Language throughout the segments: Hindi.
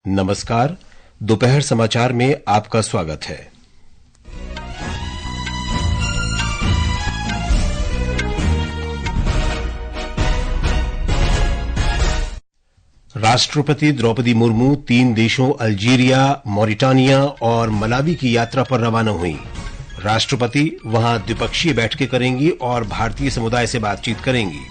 नमस्कार। दोपहर समाचार में आपका स्वागत है। राष्ट्रपति द्रौपदी मुर्मू 3 देशों अल्जीरिया, मॉरिटानिया और मलावी की यात्रा पर रवाना हुई। राष्ट्रपति वहां द्विपक्षीय बैठकें करेंगी और भारतीय समुदाय से बातचीत करेंगी।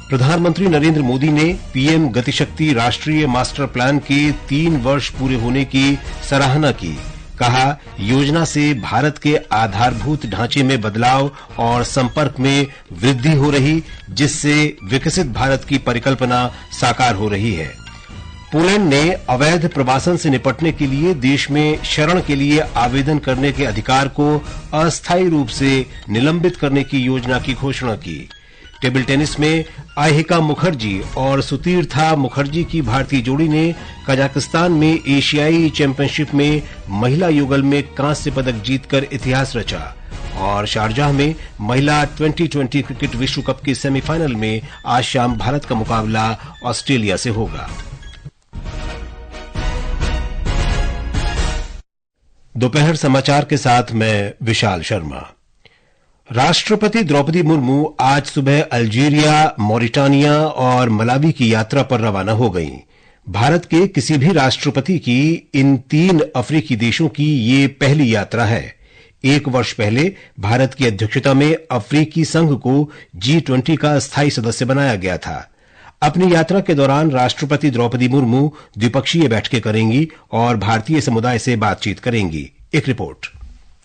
प्रधानमंत्री नरेंद्र मोदी ने पीएम गतिशक्ति राष्ट्रीय मास्टर प्लान के 3 वर्ष पूरे होने की सराहना की। कहा, योजना से भारत के आधारभूत ढांचे में बदलाव और संपर्क में वृद्धि हो रही, जिससे विकसित भारत की परिकल्पना साकार हो रही है। पोलैंड ने अवैध प्रवासन से निपटने के लिए देश में शरण के लिए आवेदन करने के अधिकार को अस्थायी रूप से निलंबित करने की योजना की घोषणा की। टेबल टेनिस में आहिका मुखर्जी और सुतीर्था मुखर्जी की भारतीय जोड़ी ने कजाकिस्तान में एशियाई चैंपियनशिप में महिला युगल में कांस्य पदक जीतकर इतिहास रचा और शारजाह में महिला 2020 क्रिकेट विश्व कप के सेमीफाइनल में आज शाम भारत का मुकाबला ऑस्ट्रेलिया से होगा। दोपहर समाचार के साथ मैं विशाल शर्मा। राष्ट्रपति द्रौपदी मुर्मू आज सुबह अल्जीरिया, मॉरिटानिया और मलावी की यात्रा पर रवाना हो गईं। भारत के किसी भी राष्ट्रपति की इन 3 अफ्रीकी देशों की ये पहली यात्रा है। 1 वर्ष पहले भारत की अध्यक्षता में अफ्रीकी संघ को G20 का स्थायी सदस्य बनाया गया था। अपनी यात्रा के दौरान राष्ट्रपति द्रौपदी मुर्मू द्विपक्षीय बैठकें करेंगी और भारतीय समुदाय से बातचीत करेंगी। एक रिपोर्ट।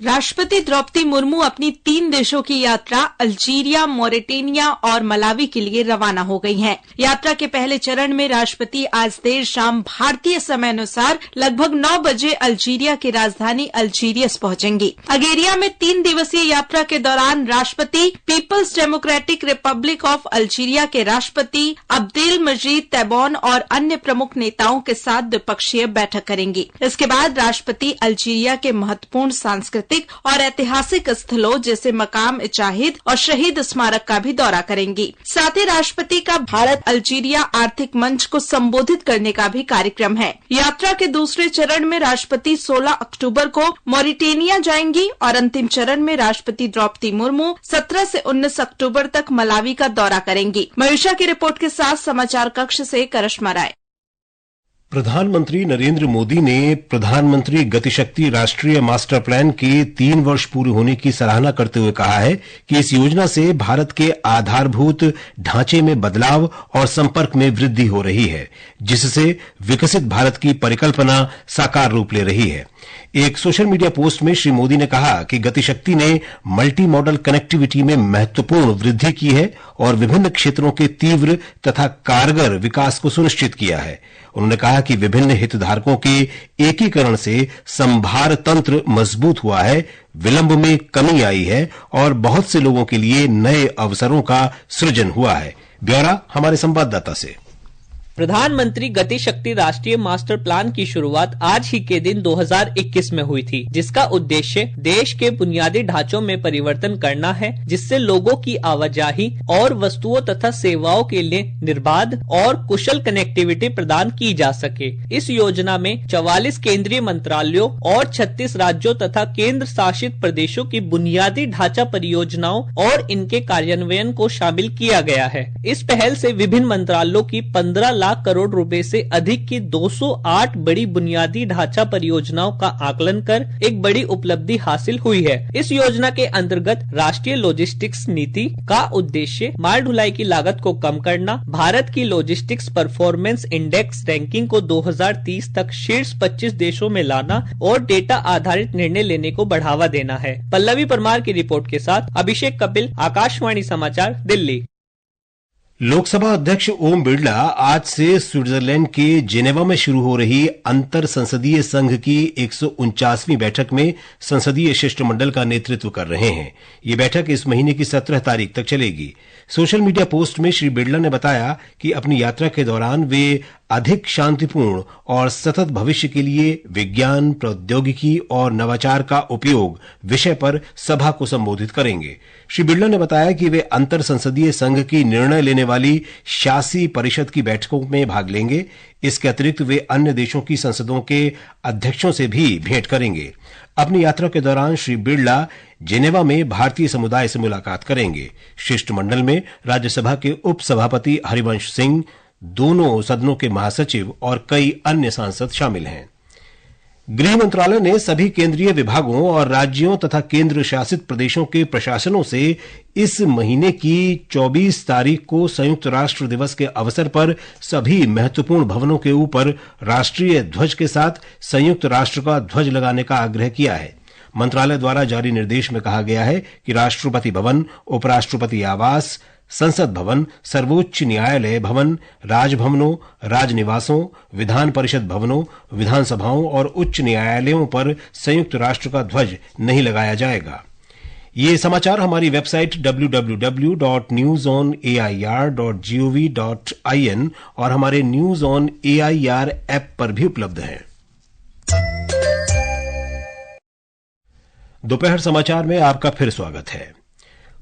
राष्ट्रपति द्रौपदी मुर्मू अपनी 3 देशों की यात्रा अल्जीरिया, मॉरिटानिया और मलावी के लिए रवाना हो गई हैं। यात्रा के पहले चरण में राष्ट्रपति आज देर शाम भारतीय समय अनुसार लगभग 9 बजे अल्जीरिया की राजधानी अल्जीरियस पहुंचेंगी। अल्जीरिया में 3 दिवसीय यात्रा के दौरान राष्ट्रपति people's democratic republic of Algeria के राष्ट्रपति अब्देल मजीद तैबून और अन्य प्रमुख नेताओं के साथ द्विपक्षीय बैठक करेंगी। इसके बाद राष्ट्रपति अल्जीरिया के महत्वपूर्ण सांस्कृतिक और ऐतिहासिक स्थलों जैसे मकाम इचाहिद और शहीद स्मारक का भी दौरा करेंगी। साथ ही राष्ट्रपति का भारत अल्जीरिया आर्थिक मंच को संबोधित करने का भी कार्यक्रम है। यात्रा के दूसरे चरण में राष्ट्रपति 16 अक्टूबर को मॉरिटानिया जाएंगी और अंतिम चरण में राष्ट्रपति द्रौपदी मुर्मू 17 से 19 अक्टूबर तक मलावी का दौरा करेंगी। मयूषा की रिपोर्ट के साथ समाचार कक्ष से करिश्मा राय। प्रधानमंत्री नरेंद्र मोदी ने प्रधानमंत्री गतिशक्ति राष्ट्रीय मास्टर प्लान के 3 वर्ष पूरे होने की सराहना करते हुए कहा है कि इस योजना से भारत के आधारभूत ढांचे में बदलाव और संपर्क में वृद्धि हो रही है, जिससे विकसित भारत की परिकल्पना साकार रूप ले रही है। एक सोशल मीडिया पोस्ट में श्री मोदी ने कहा कि गतिशक्ति ने मल्टी मॉडल कनेक्टिविटी में महत्वपूर्ण वृद्धि की है और विभिन्न क्षेत्रों के तीव्र तथा कारगर विकास को सुनिश्चित किया है। उन्होंने कहा कि विभिन्न हितधारकों के एकीकरण से संभार तंत्र मजबूत हुआ है, विलंब में कमी आई है और बहुत से लोगों के लिए नए अवसरों का सृजन हुआ है। ब्यौरा हमारे संवाददाता से। प्रधानमंत्री गतिशक्ति राष्ट्रीय मास्टर प्लान की शुरुआत आज ही के दिन 2021 में हुई थी, जिसका उद्देश्य देश के बुनियादी ढांचों में परिवर्तन करना है, जिससे लोगों की आवाजाही और वस्तुओं तथा सेवाओं के लिए निर्बाध और कुशल कनेक्टिविटी प्रदान की जा सके। इस योजना में 44 केंद्रीय मंत्रालयों और 36 राज्यों तथा केंद्र शासित प्रदेशों की बुनियादी ढांचा परियोजनाओं और इनके कार्यान्वयन को शामिल किया गया है। इस पहल से विभिन्न मंत्रालयों की 15 लाख करोड़ रुपए से अधिक की 208 बड़ी बुनियादी ढांचा परियोजनाओं का आकलन कर एक बड़ी उपलब्धि हासिल हुई है। इस योजना के अंतर्गत राष्ट्रीय लॉजिस्टिक्स नीति का उद्देश्य माल ढुलाई की लागत को कम करना, भारत की लॉजिस्टिक्स परफॉर्मेंस इंडेक्स रैंकिंग को 2030 तक शीर्ष 25 देशों में लाना और डेटा आधारित निर्णय लेने को बढ़ावा देना है। पल्लवी परमार की रिपोर्ट के साथ अभिषेक कपिल, आकाशवाणी समाचार, दिल्ली। लोकसभा अध्यक्ष ओम बिरला आज से स्विट्जरलैंड के जेनेवा में शुरू हो रही अंतर संसदीय संघ की 149वीं बैठक में संसदीय शिष्टमंडल का नेतृत्व कर रहे हैं। ये बैठक इस महीने की 17 तारीख तक चलेगी। सोशल मीडिया पोस्ट में श्री बिरला ने बताया कि अपनी यात्रा के दौरान वे अधिक शांतिपूर्ण और सतत भविष्य के लिए विज्ञान, प्रौद्योगिकी और नवाचार का उपयोग विषय पर सभा को संबोधित करेंगे। श्री बिरला ने बताया कि वे अंतर संसदीय संघ की निर्णय लेने वाली शासी परिषद की बैठकों में भाग लेंगे। इसके अतिरिक्त वे अन्य देशों की संसदों के अध्यक्षों से भी भेंट करेंगे। अपनी यात्रा के दौरान श्री बिरला जेनेवा में भारतीय समुदाय से मुलाकात करेंगे। शिष्टमंडल में राज्यसभा के उपसभापति हरिवंश सिंह, दोनों सदनों के महासचिव और कई अन्य सांसद शामिल हैं। गृह मंत्रालय ने सभी केंद्रीय विभागों और राज्यों तथा केंद्र शासित प्रदेशों के प्रशासनों से इस महीने की 24 तारीख को संयुक्त राष्ट्र दिवस के अवसर पर सभी महत्वपूर्ण भवनों के ऊपर राष्ट्रीय ध्वज के साथ संयुक्त राष्ट्र का ध्वज लगाने का आग्रह किया है। मंत्रालय द्वारा जारी निर्देश में कहा गया है कि राष्ट्रपति भवन, उपराष्ट्रपति आवास, संसद भवन, सर्वोच्च न्यायालय भवन, राजभवनों, राजनिवासों, विधान परिषद भवनों, विधानसभाओं और उच्च न्यायालयों पर संयुक्त राष्ट्र का ध्वज नहीं लगाया जाएगा। ये समाचार हमारी वेबसाइट www.newsonair.gov.in और हमारे न्यूज ऑन एआईआर ऐप पर भी उपलब्ध है। दोपहर समाचार में आपका फिर स्वागत है।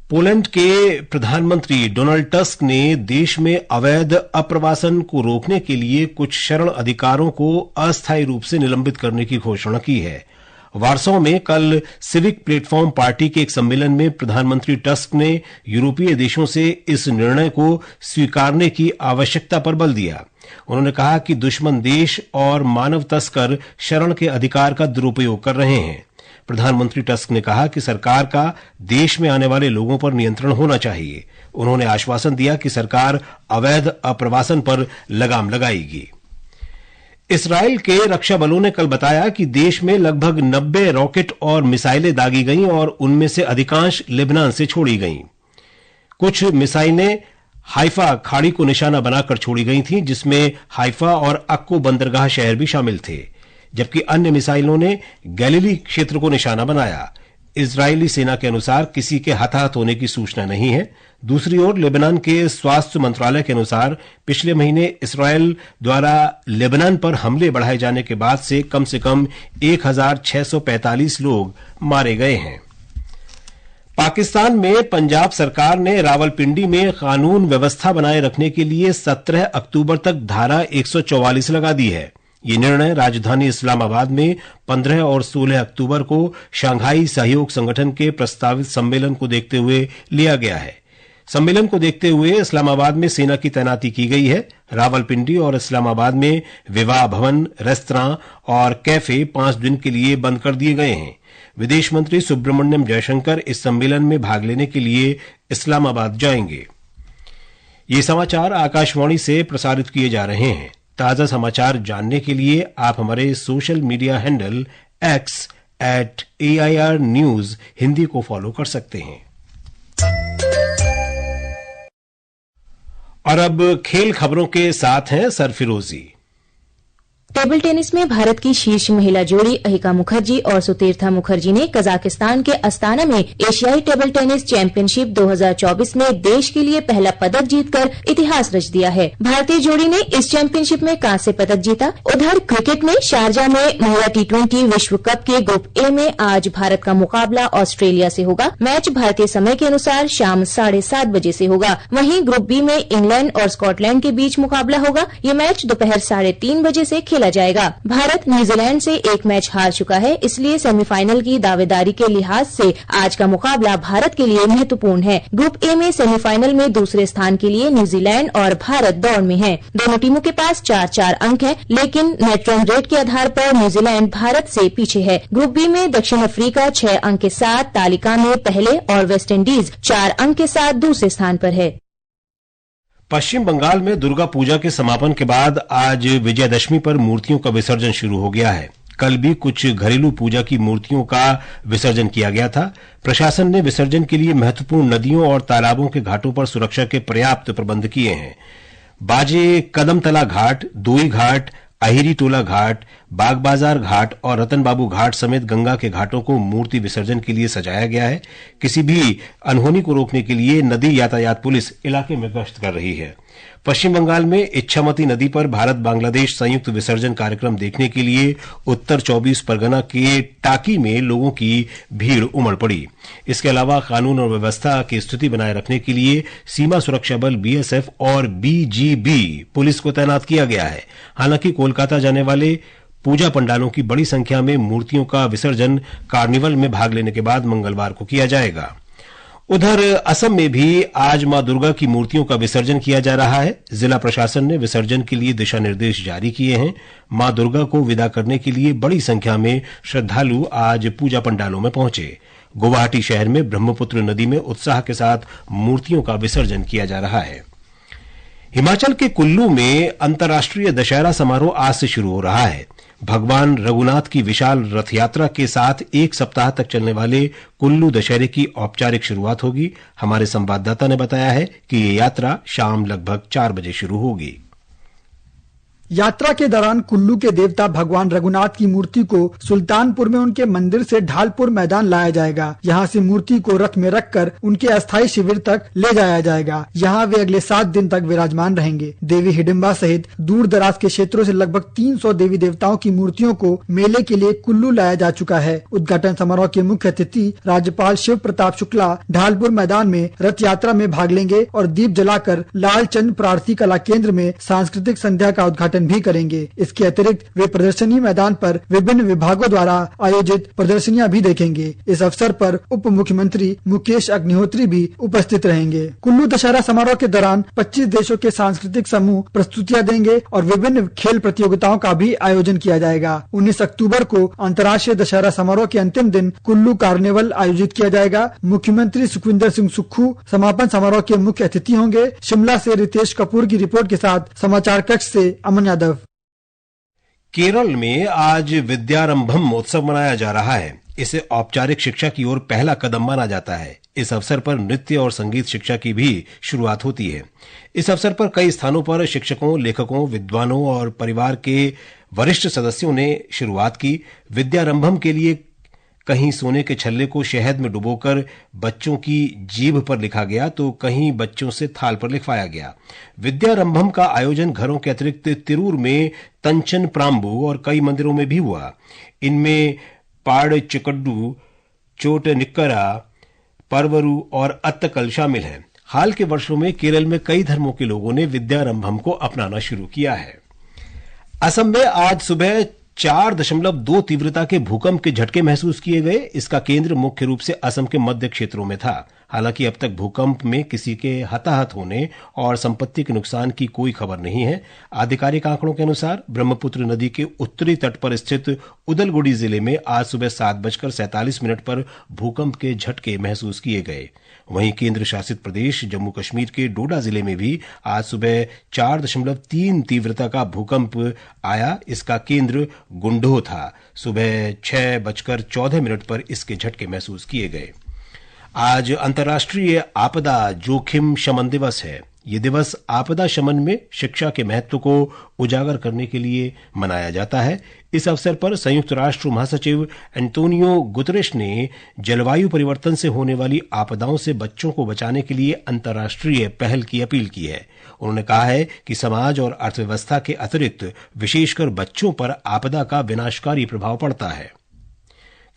पोलैंड के प्रधानमंत्री डोनाल्ड टस्क ने देश में अवैध अप्रवासन को रोकने के लिए कुछ शरण अधिकारों को अस्थायी रूप से निलंबित करने की घोषणा की है। वार्सो में कल सिविक प्लेटफॉर्म पार्टी के एक सम्मेलन में प्रधानमंत्री टस्क ने यूरोपीय देशों से इस निर्णय को स्वीकारने की आवश्यकता पर बल दिया। उन्होंने कहा कि दुश्मन देश और मानव तस्कर शरण के अधिकार का दुरुपयोग कर रहे हैं। प्रधानमंत्री टस्क ने कहा कि सरकार का देश में आने वाले लोगों पर नियंत्रण होना चाहिए। उन्होंने आश्वासन दिया कि सरकार अवैध अप्रवासन पर लगाम लगाएगी। इस्राएल के रक्षा बलों ने कल बताया कि देश में लगभग 90 रॉकेट और मिसाइलें दागी गईं और उनमें से अधिकांश लेबनान से छोड़ी गईं। कुछ मिसाइलें हाइफा खाड़ी को निशाना बनाकर छोड़ी गई थीं, जिसमें हाइफा और अक्को बंदरगाह शहर भी शामिल थे, जबकि अन्य मिसाइलों ने गैलीली क्षेत्र को निशाना बनाया। इजरायली सेना के अनुसार किसी के हताहत होने की सूचना नहीं है। दूसरी ओर लेबनान के स्वास्थ्य मंत्रालय के अनुसार पिछले महीने इस्राएल द्वारा लेबनान पर हमले बढ़ाए जाने के बाद से कम 1645 लोग मारे गए हैं। पाकिस्तान में पंजाब सरकार ने रावलपिंडी में कानून व्यवस्था बनाए रखने के लिए 17 अक्टूबर तक धारा 144 लगा दी है। ये निर्णय राजधानी इस्लामाबाद में 15 और 16 अक्टूबर को शंघाई सहयोग संगठन के प्रस्तावित सम्मेलन को देखते हुए लिया गया है। सम्मेलन को देखते हुए इस्लामाबाद में सेना की तैनाती की गई है। रावलपिंडी और इस्लामाबाद में विवाह भवन, रेस्तरां और कैफे 5 दिन के लिए बंद कर दिए गए हैं। विदेश मंत्री सुब्रमण्यम जयशंकर इस सम्मेलन में भाग लेने के लिए इस्लामाबाद जाएंगे। ये समाचार आकाशवाणी से प्रसारित किए जा रहे हैं। ताजा समाचार जानने के लिए आप हमारे social media handle @AIR News Hindi को फॉलो कर सकते हैं। और अब खेल खबरों के साथ हैं सरफिरोजी। टेबल टेनिस में भारत की शीर्ष महिला जोड़ी अहिका मुखर्जी और सुतीर्था मुखर्जी ने कजाकिस्तान के अस्ताना में एशियाई टेबल टेनिस चैंपियनशिप 2024 में देश के लिए पहला पदक जीतकर इतिहास रच दिया है। भारतीय जोड़ी ने इस चैंपियनशिप में कांस्य पदक जीता। उधर क्रिकेट में शारजा में महिला T20 विश्व कप के ग्रुप ए में आज भारत का मुकाबला ऑस्ट्रेलिया से होगा। मैच भारतीय समय के अनुसार शाम 7:30 बजे से होगा। वहीं ग्रुप बी में इंग्लैंड और स्कॉटलैंड के बीच मुकाबला होगा। ये मैच दोपहर 3:30 बजे से खेला जाएगा। भारत न्यूजीलैंड से एक मैच हार चुका है, इसलिए सेमीफाइनल की दावेदारी के लिहाज से आज का मुकाबला भारत के लिए महत्वपूर्ण है। ग्रुप ए में सेमीफाइनल में दूसरे स्थान के लिए न्यूजीलैंड और भारत दौड़ में हैं। दोनों टीमों के पास 4-4 अंक हैं, लेकिन नेट रन रेट के आधार पर न्यूजीलैंड भारत से पीछे है। ग्रुप बी में दक्षिण अफ्रीका 6 अंक के साथ तालिका में पहले और वेस्टइंडीज 4 अंक के साथ दूसरे स्थान पर है। पश्चिम बंगाल में दुर्गा पूजा के समापन के बाद आज विजयदशमी पर मूर्तियों का विसर्जन शुरू हो गया है। कल भी कुछ घरेलू पूजा की मूर्तियों का विसर्जन किया गया था। प्रशासन ने विसर्जन के लिए महत्वपूर्ण नदियों और तालाबों के घाटों पर सुरक्षा के पर्याप्त प्रबंध किए हैं। बाजे कदमतला घाट, दोई घाट, अहिरी टोला घाट, बाग बाजार घाट और रतन बाबू घाट समेत गंगा के घाटों को मूर्ति विसर्जन के लिए सजाया गया है। किसी भी अनहोनी को रोकने के लिए नदी यातायात पुलिस इलाके में गश्त कर रही है। पश्चिम बंगाल में इच्छामती नदी पर भारत बांग्लादेश संयुक्त विसर्जन कार्यक्रम देखने के लिए उत्तर 24 परगना के टाकी में लोगों की भीड़ उमड़ पड़ी। इसके अलावा कानून और व्यवस्था की स्थिति बनाए रखने के लिए सीमा सुरक्षा बल बीएसएफ और बीजीबी पुलिस को तैनात किया गया है। हालांकि कोलकाता जाने वाले पूजा पंडालों की बड़ी संख्या में मूर्तियों का विसर्जन कार्निवल में भाग लेने के बाद मंगलवार को किया जाएगा। उधर असम में भी आज मां दुर्गा की मूर्तियों का विसर्जन किया जा रहा है। जिला प्रशासन ने विसर्जन के लिए दिशा निर्देश जारी किए हैं। मां दुर्गा को विदा करने के लिए बड़ी संख्या में श्रद्धालु आज पूजा पंडालों में पहुंचे। गुवाहाटी शहर में ब्रह्मपुत्र नदी में उत्साह के साथ मूर्तियों का विसर्जन किया जा रहा है। हिमाचल के कुल्लू में अंतर्राष्ट्रीय दशहरा समारोह आज से शुरू हो रहा है। भगवान रघुनाथ की विशाल रथ यात्रा के साथ एक सप्ताह तक चलने वाले कुल्लू दशहरे की औपचारिक शुरुआत होगी। हमारे संवाददाता ने बताया है कि ये यात्रा शाम लगभग 4 बजे शुरू होगी। यात्रा के दौरान कुल्लू के देवता भगवान रघुनाथ की मूर्ति को सुल्तानपुर में उनके मंदिर से ढालपुर मैदान लाया जाएगा। यहाँ से मूर्ति को रथ में रखकर उनके अस्थायी शिविर तक ले जाया जाएगा। यहाँ वे अगले 7 दिन तक विराजमान रहेंगे। देवी हिडिंबा सहित दूर दराज के क्षेत्रों से लगभग 300 देवी देवताओं की मूर्तियों को मेले के लिए कुल्लू लाया जा चुका है। उद्घाटन समारोह के मुख्य अतिथि राज्यपाल शिव प्रताप शुक्ला ढालपुर मैदान में रथ यात्रा में भाग लेंगे और दीप जलाकर लालचंद प्रार्थी कला केंद्र में सांस्कृतिक संध्या का उद्घाटन भी करेंगे। इसके अतिरिक्त वे प्रदर्शनी मैदान पर विभिन्न विभागों द्वारा आयोजित प्रदर्शनियां भी देखेंगे। इस अवसर पर उप मुख्यमंत्री मुकेश अग्निहोत्री भी उपस्थित रहेंगे। कुल्लू दशहरा समारोह के दौरान 25 देशों के सांस्कृतिक समूह प्रस्तुतियां देंगे और विभिन्न खेल प्रतियोगिताओं का भी आयोजन किया जाएगा। 19 अक्टूबर को अंतर्राष्ट्रीय दशहरा समारोह के अंतिम दिन कुल्लू कार्निवल आयोजित किया जाएगा। मुख्यमंत्री सुखविंदर सिंह सुक्खू समापन समारोह के मुख्य अतिथि होंगे। शिमला से रितेश कपूर की रिपोर्ट के साथ समाचार कक्ष से अमन यादव। केरल में आज विद्यारंभम उत्सव मनाया जा रहा है। इसे औपचारिक शिक्षा की ओर पहला कदम माना जाता है। इस अवसर पर नृत्य और संगीत शिक्षा की भी शुरुआत होती है। इस अवसर पर कई स्थानों पर शिक्षकों, लेखकों, विद्वानों और परिवार के वरिष्ठ सदस्यों ने शुरुआत की। विद्यारंभम के लिए कहीं सोने के छल्ले को शहद में डुबोकर बच्चों की जीभ पर लिखा गया तो कहीं बच्चों से थाल पर लिखवाया गया। विद्यारंभम का आयोजन घरों के अतिरिक्त तिरूर में तंचन प्राम्बू और कई मंदिरों में भी हुआ। इनमें पाड़ चिकड्डू, चोट निक्करा, परवरू और अत्तकल शामिल हैं। हाल के वर्षों में केरल में कई धर्मों के लोगों ने विद्यारंभम को अपनाना शुरू किया है। असम में आज सुबह 4.2 तीव्रता के भूकंप के झटके महसूस किए गए। इसका केंद्र मुख्य रूप से असम के मध्य क्षेत्रों में था। हालांकि अब तक भूकंप में किसी के हताहत होने और संपत्ति के नुकसान की कोई खबर नहीं है। आधिकारिक आंकड़ों के अनुसार ब्रह्मपुत्र नदी के उत्तरी तट पर स्थित उदलगुड़ी जिले में आज सुबह 7:47 पर भूकंप के झटके महसूस किए गए। वहीं केंद्र शासित प्रदेश जम्मू कश्मीर के डोडा जिले में भी आज सुबह 4.3 तीव्रता का भूकंप आया। इसका केंद्र गुंडोह था। सुबह 6:14 पर इसके झटके महसूस किए गए। आज अंतर्राष्ट्रीय आपदा जोखिम शमन दिवस है। ये दिवस आपदा शमन में शिक्षा के महत्व को उजागर करने के लिए मनाया जाता है। इस अवसर पर संयुक्त राष्ट्र महासचिव एंटोनियो गुतरेश ने जलवायु परिवर्तन से होने वाली आपदाओं से बच्चों को बचाने के लिए अंतर्राष्ट्रीय पहल की अपील की है। उन्होंने कहा है कि समाज और अर्थव्यवस्था के अतिरिक्त विशेषकर बच्चों पर आपदा का विनाशकारी प्रभाव पड़ता है,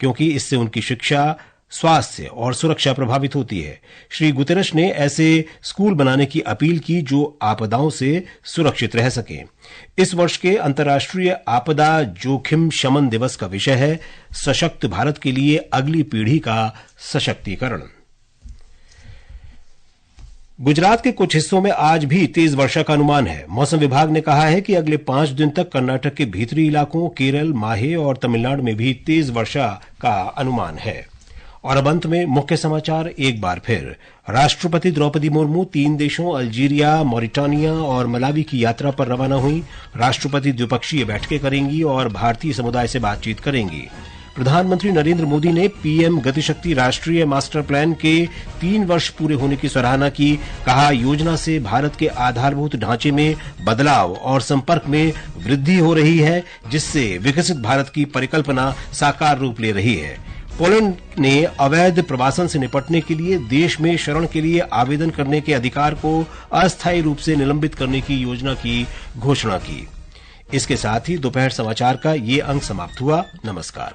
क्योंकि इससे उनकी शिक्षा, स्वास्थ्य और सुरक्षा प्रभावित होती है। श्री गुतेरश ने ऐसे स्कूल बनाने की अपील की जो आपदाओं से सुरक्षित रह सकें। इस वर्ष के अंतर्राष्ट्रीय आपदा जोखिम शमन दिवस का विषय है सशक्त भारत के लिए अगली पीढ़ी का सशक्तिकरण। गुजरात के कुछ हिस्सों में आज भी तेज वर्षा का अनुमान है। मौसम विभाग ने कहा है कि अगले 5 दिन तक कर्नाटक के भीतरी इलाकों, केरल, माहे और तमिलनाडु में भी तेज वर्षा का अनुमान है। और अब अंत में मुख्य समाचार एक बार फिर। राष्ट्रपति द्रौपदी मुर्मू 3 देशों अल्जीरिया, मॉरिटानिया और मलावी की यात्रा पर रवाना हुई। राष्ट्रपति द्विपक्षीय बैठकें करेंगी और भारतीय समुदाय से बातचीत करेंगी। प्रधानमंत्री नरेंद्र मोदी ने पीएम गतिशक्ति राष्ट्रीय मास्टर प्लान के 3 वर्ष पूरे होने की सराहना की। कहा, योजना से भारत के आधारभूत ढांचे में बदलाव और संपर्क में वृद्धि हो रही है, जिससे विकसित भारत की परिकल्पना साकार रूप ले रही है। पोलैंड ने अवैध प्रवासन से निपटने के लिए देश में शरण के लिए आवेदन करने के अधिकार को अस्थायी रूप से निलंबित करने की योजना की घोषणा की। इसके साथ ही दोपहर समाचार का ये अंक समाप्त हुआ। नमस्कार।